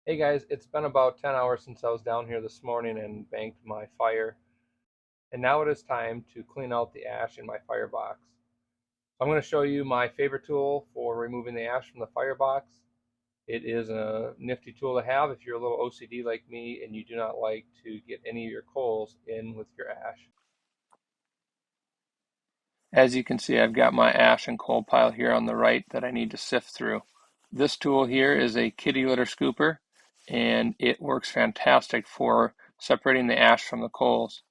Hey guys, it's been about 10 hours since I was down here this morning and banked my fire, and now it is time to clean out the ash in my firebox. I'm going to show you my favorite tool for removing the ash from the firebox. It is a nifty tool to have if you're a little OCD like me and you do not like to get any of your coals in with your ash. As you can see, I've got my ash and coal pile here on the right that I need to sift through. This tool here is a kitty litter scooper, and it works fantastic for separating the ash from the coals.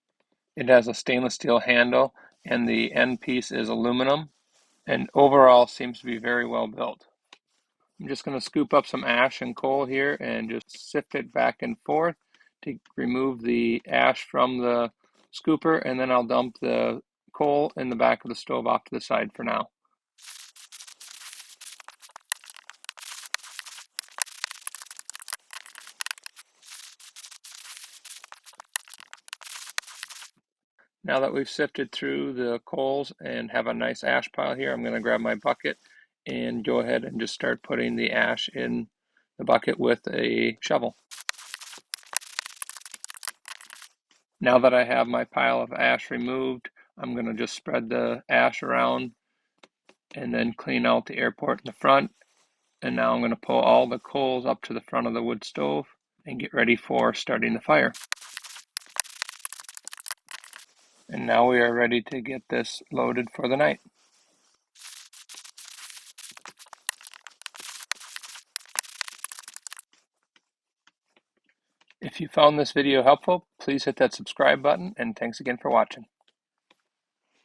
It has a stainless steel handle, and the end piece is aluminum, and overall seems to be very well built. I'm just going to scoop up some ash and coal here and just sift it back and forth to remove the ash from the scooper, and then I'll dump the coal in the back of the stove off to the side for now. Now that we've sifted through the coals and have a nice ash pile here, I'm going to grab my bucket and go ahead and just start putting the ash in the bucket with a shovel. Now that I have my pile of ash removed, I'm going to just spread the ash around and then clean out the air port in the front. And now I'm going to pull all the coals up to the front of the wood stove and get ready for starting the fire. And now we are ready to get this loaded for the night. If you found this video helpful, please hit that subscribe button, and thanks again for watching.